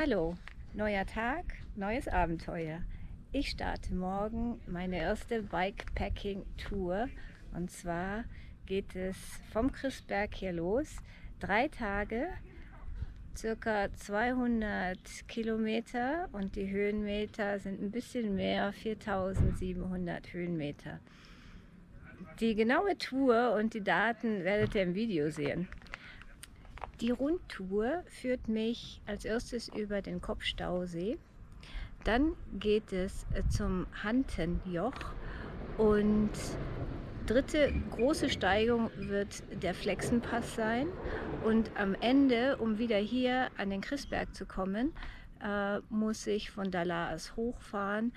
Hallo, neuer Tag, neues Abenteuer. Ich starte morgen meine erste Bikepacking-Tour und zwar geht es vom Christberg hier los. 3 Tage, circa 200 Kilometer und die Höhenmeter sind ein bisschen mehr, 4700 Höhenmeter. Die genaue Tour und die Daten werdet ihr im Video sehen. Die Rundtour führt mich als erstes über den Kopfstausee. Dann geht es zum Hantenjoch und dritte große Steigung wird der Flexenpass sein. Und am Ende, um wieder hier an den Christberg zu kommen, muss ich von Dalas hochfahren.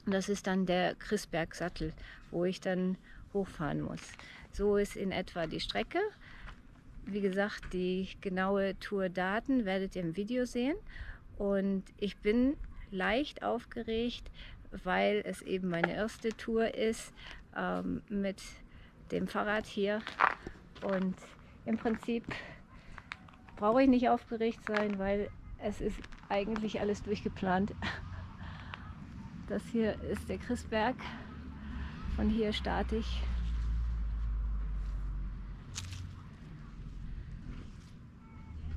Das ist dann der Christbergsattel, wo ich dann hochfahren muss. So ist in etwa die Strecke. Wie gesagt, die genaue Tourdaten werdet ihr im Video sehen. Und ich bin leicht aufgeregt, weil es eben meine erste Tour ist mit dem Fahrrad hier. Und im Prinzip brauche ich nicht aufgeregt sein, weil es ist eigentlich alles durchgeplant. Das hier ist der Christberg. Von hier starte ich.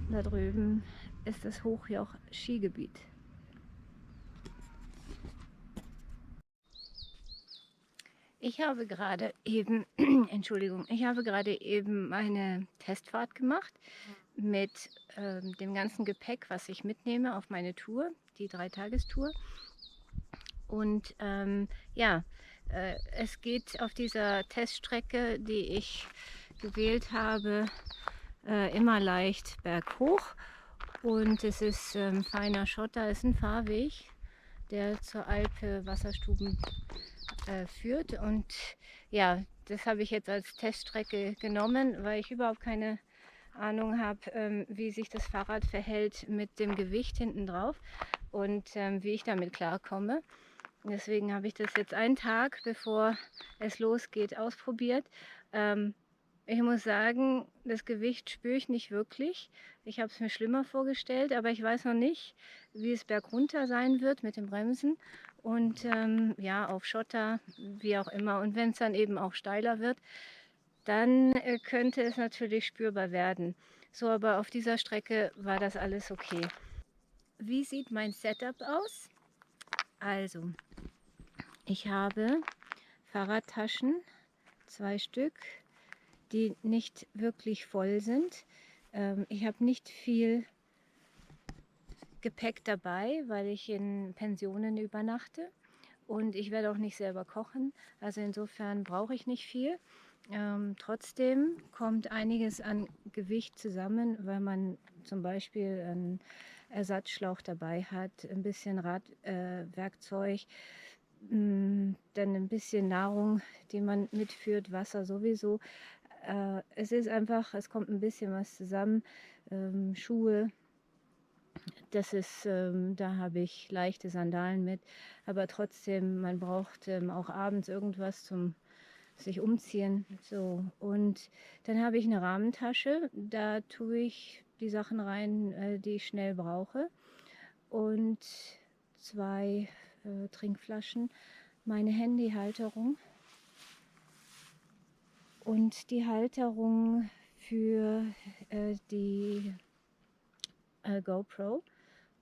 Da drüben ist das Hochjoch-Skigebiet. Ich habe gerade eben, Entschuldigung, ich habe gerade eben meine Testfahrt gemacht mit dem ganzen Gepäck, was ich mitnehme auf meine Tour, die 3-Tagestour. Und es geht auf dieser Teststrecke, die ich gewählt habe, immer leicht berghoch und es ist feiner Schotter, es ist ein Fahrweg, der zur Alpe Wasserstuben führt und ja, das habe ich jetzt als Teststrecke genommen, weil ich überhaupt keine Ahnung habe, wie sich das Fahrrad verhält mit dem Gewicht hinten drauf und wie ich damit klarkomme. Deswegen habe ich das jetzt einen Tag, bevor es losgeht, ausprobiert. Ich muss sagen, das Gewicht spüre ich nicht wirklich. Ich habe es mir schlimmer vorgestellt, aber ich weiß noch nicht, wie es bergunter sein wird mit den Bremsen und ja, auf Schotter, wie auch immer. Und wenn es dann eben auch steiler wird, dann könnte es natürlich spürbar werden. So, aber auf dieser Strecke war das alles okay. Wie sieht mein Setup aus? Also, ich habe Fahrradtaschen, 2 Stück, die nicht wirklich voll sind. Ich habe nicht viel Gepäck dabei, weil ich in Pensionen übernachte und ich werde auch nicht selber kochen. Also insofern brauche ich nicht viel. Trotzdem kommt einiges an Gewicht zusammen, weil man zum Beispiel einen Ersatzschlauch dabei hat, ein bisschen Radwerkzeug, dann ein bisschen Nahrung, die man mitführt, Wasser sowieso. Es ist einfach, es kommt ein bisschen was zusammen. Schuhe, das ist, da habe ich leichte Sandalen mit, aber trotzdem, man braucht auch abends irgendwas zum sich umziehen. So, und dann habe ich eine Rahmentasche, da tue ich die Sachen rein, die ich schnell brauche. Und 2 Trinkflaschen, meine Handyhalterung und die Halterung für die GoPro.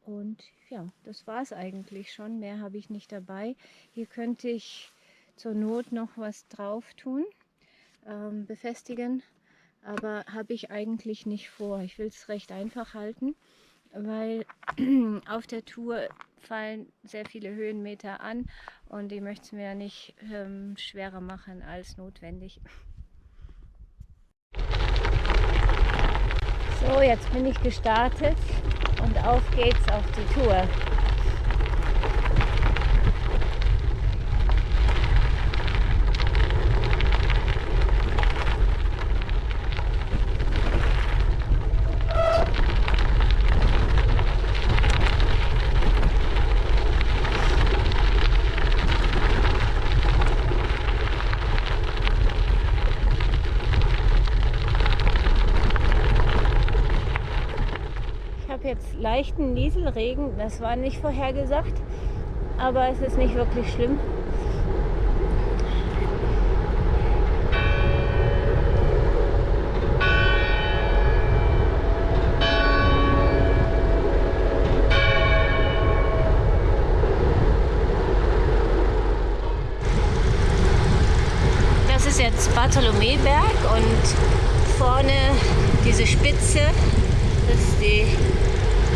Und ja, das war es eigentlich schon. Mehr habe ich nicht dabei. Hier könnte ich zur Not noch was drauf tun, befestigen, aber habe ich eigentlich nicht vor. Ich will es recht einfach halten, weil auf der Tour fallen sehr viele Höhenmeter an und ich möchte es mir nicht schwerer machen als notwendig. So, jetzt bin ich gestartet und auf geht's auf die Tour. Jetzt leichten Nieselregen. Das war nicht vorhergesagt, aber es ist nicht wirklich schlimm. Das ist jetzt Bartholomäberg und vorne diese Spitze, das ist die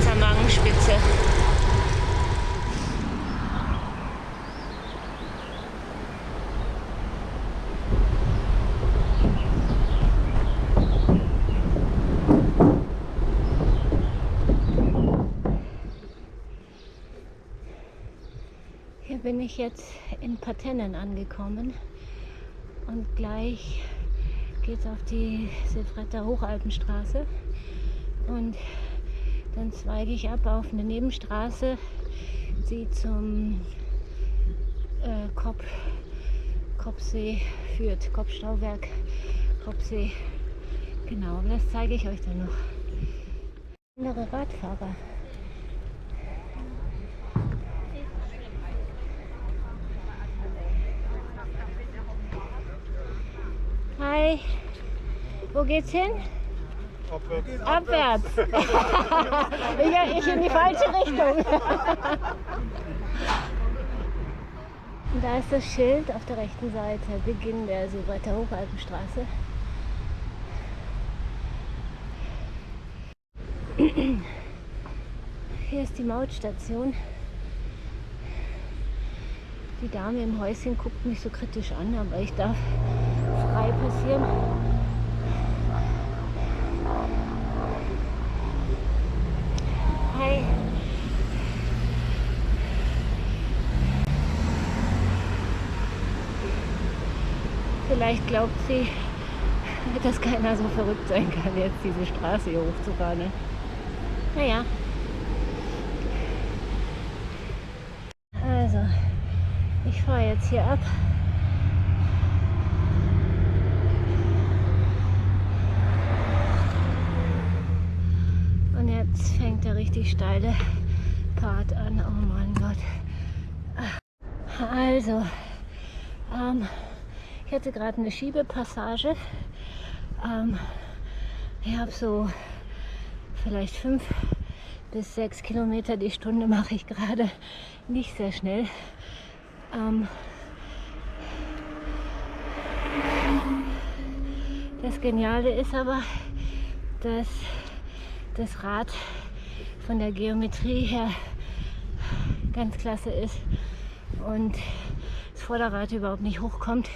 Zamangenspitze. Hier bin ich jetzt in Partennen angekommen und gleich geht es auf die Silfretter Hochalpenstraße und dann zweige ich ab auf eine Nebenstraße, die zum Kopfsee führt, Kopfstauwerk, Kopfsee. Genau, aber das zeige ich euch dann noch. Andere Radfahrer. Hi, wo geht's hin? Abwärts. Ich in die falsche Richtung. Und da ist das Schild auf der rechten Seite, Beginn der Silfretter Hochalpenstraße. Hier ist die Mautstation. Die Dame im Häuschen guckt mich so kritisch an, aber ich darf frei passieren. Hi. Vielleicht glaubt sie, dass keiner so verrückt sein kann, jetzt diese Straße hier hochzufahren. Ne? Naja. Also, ich fahre jetzt hier ab. Und jetzt fängt der richtig steile Part an. Oh mein Gott. Also, ich hatte gerade eine Schiebepassage. Ich habe so vielleicht 5 bis 6 Kilometer die Stunde mache ich gerade, nicht sehr schnell. Das Geniale ist aber, dass das Rad von der Geometrie her ganz klasse ist und das Vorderrad überhaupt nicht hochkommt,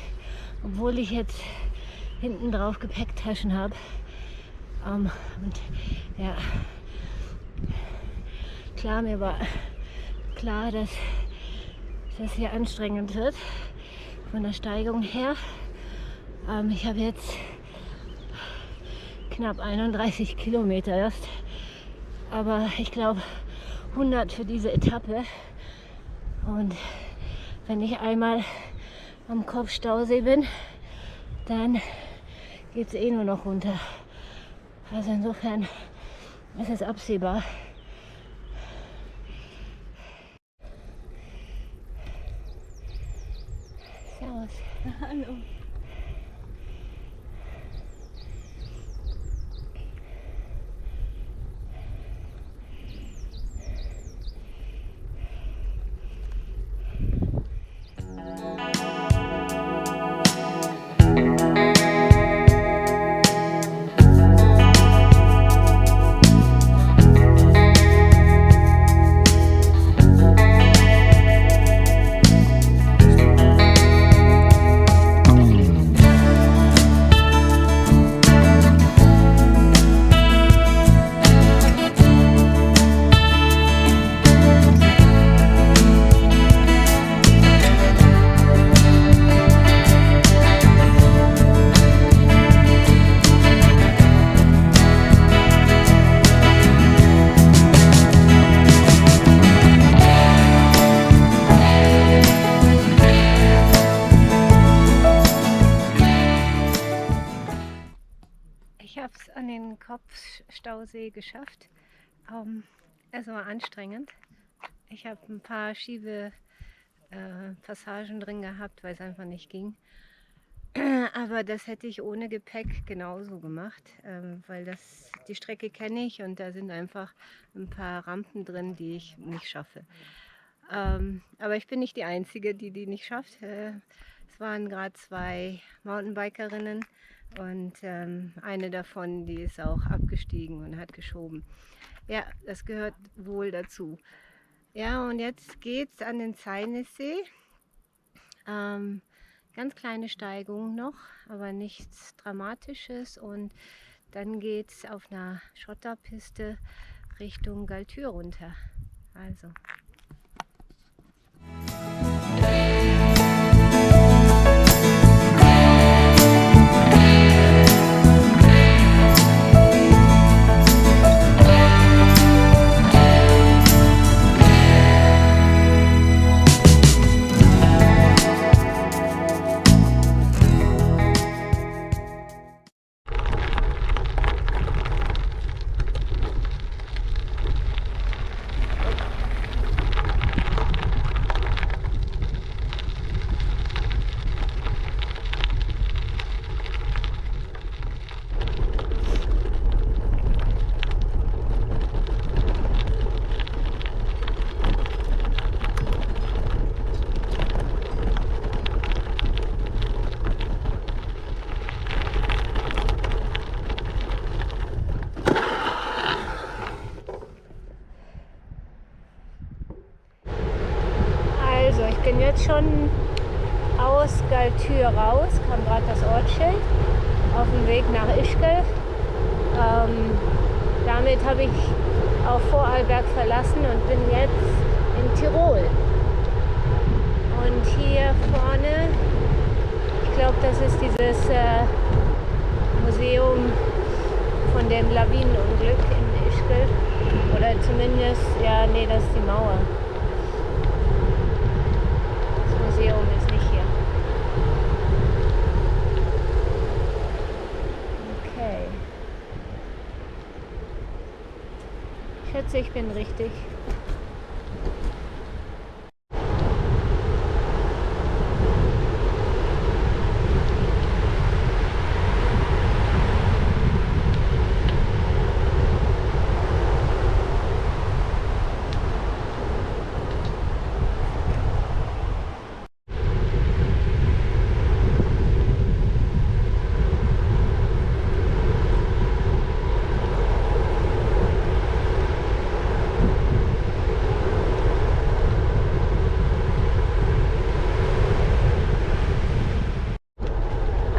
obwohl ich jetzt hinten drauf Gepäcktaschen habe. Und ja, klar, mir war klar, dass das hier anstrengend wird von der Steigung her. Ich habe jetzt knapp 31 Kilometer erst, aber ich glaube 100 für diese Etappe. Und wenn ich einmal am Kopfstausee bin, dann geht es eh nur noch runter. Also insofern ist es absehbar. Servus. Hallo. Ich habe es an den Kopfstausee geschafft. Es war anstrengend. Ich habe ein paar Passagen drin gehabt, weil es einfach nicht ging. Aber das hätte ich ohne Gepäck genauso gemacht, weil die Strecke kenne ich und da sind einfach ein paar Rampen drin, die ich nicht schaffe. Aber ich bin nicht die Einzige, die nicht schafft. Es waren gerade 2 Mountainbikerinnen und eine davon, die ist auch abgestiegen und hat geschoben. Ja, das gehört wohl dazu. Ja, und jetzt geht's an den Zeinissee. Ganz kleine Steigung noch, aber nichts Dramatisches. Und dann geht es auf einer Schotterpiste Richtung Galtür runter. Also. Also, ich bin jetzt schon aus Galtür raus, kam gerade das Ortsschild, auf dem Weg nach Ischgl. Damit habe ich auch Vorarlberg verlassen und bin jetzt in Tirol. Und hier vorne, ich glaube, das ist dieses Museum von dem Lawinenunglück in Ischgl. Oder zumindest, ja, nee, das ist die Mauer. Das Museum ist nicht hier. Okay. Ich schätze, ich bin richtig.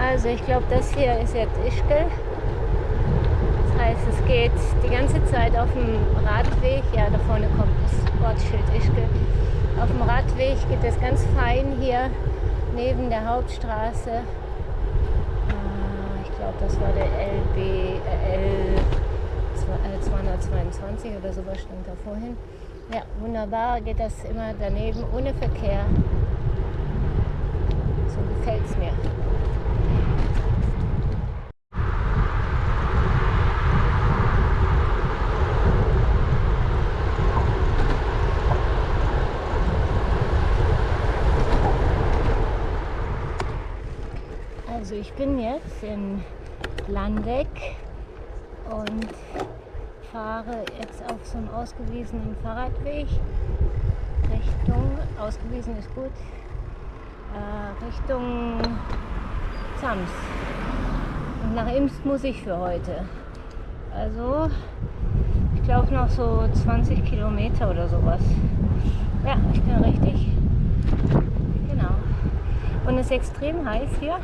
Also ich glaube, das hier ist jetzt Ischgl. Das heißt, es geht die ganze Zeit auf dem Radweg. Ja, da vorne kommt das Ortsschild Ischgl. Auf dem Radweg geht es ganz fein hier neben der Hauptstraße. Ich glaube, das war der L 222 oder sowas stand da vorhin. Ja, wunderbar geht das immer daneben, ohne Verkehr. So gefällt es mir. Also ich bin jetzt in Landeck und fahre jetzt auf so einem ausgewiesenen Fahrradweg ausgewiesen ist gut, Richtung Zams. Und nach Imst muss ich für heute. Also ich glaube noch so 20 Kilometer oder sowas. Ja, ich bin richtig. Genau. Und es ist extrem heiß hier.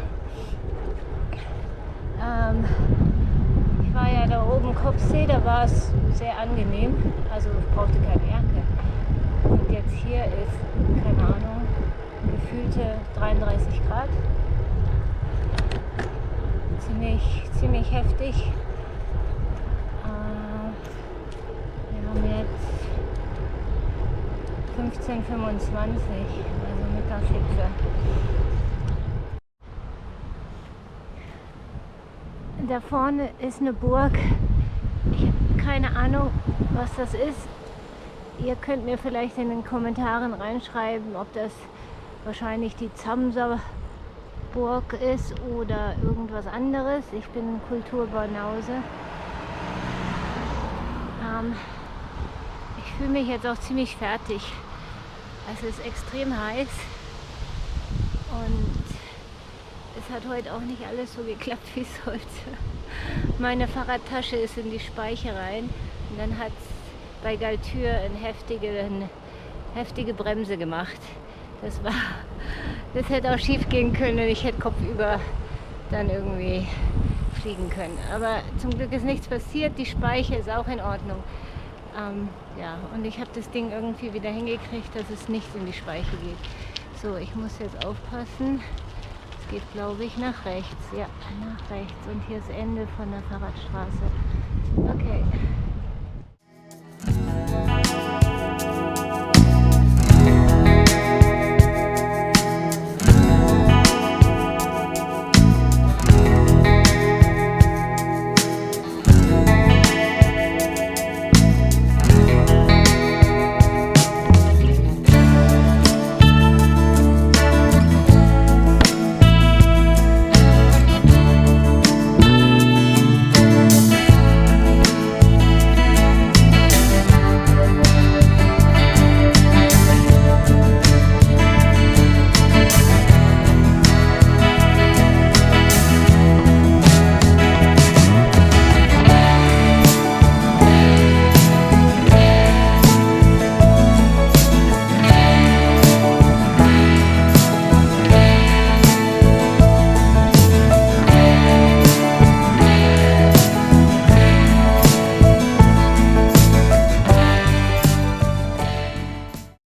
Ich war ja da oben Kopfsee, da war es sehr angenehm, also ich brauchte keine Jacke. Und jetzt hier ist, keine Ahnung, gefühlte 33 Grad. Ziemlich heftig. Wir haben jetzt 15:25, also Mittagshitze. Da vorne ist eine Burg. Ich habe keine Ahnung, was das ist. Ihr könnt mir vielleicht in den Kommentaren reinschreiben, ob das wahrscheinlich die Zamser Burg ist oder irgendwas anderes. Ich bin Kulturbanause. Ich fühle mich jetzt auch ziemlich fertig. Es ist extrem heiß und es hat heute auch nicht alles so geklappt, wie es sollte. Meine Fahrradtasche ist in die Speiche rein und dann hat es bei Galtür eine heftige Bremse gemacht. Das hätte auch schief gehen können und ich hätte kopfüber dann irgendwie fliegen können. Aber zum Glück ist nichts passiert, die Speiche ist auch in Ordnung. Ja, und ich habe das Ding irgendwie wieder hingekriegt, dass es nicht in die Speiche geht. So, ich muss jetzt aufpassen. Es geht, glaube ich, nach rechts. Ja, nach rechts. Und hier ist Ende von der Fahrradstraße. Okay.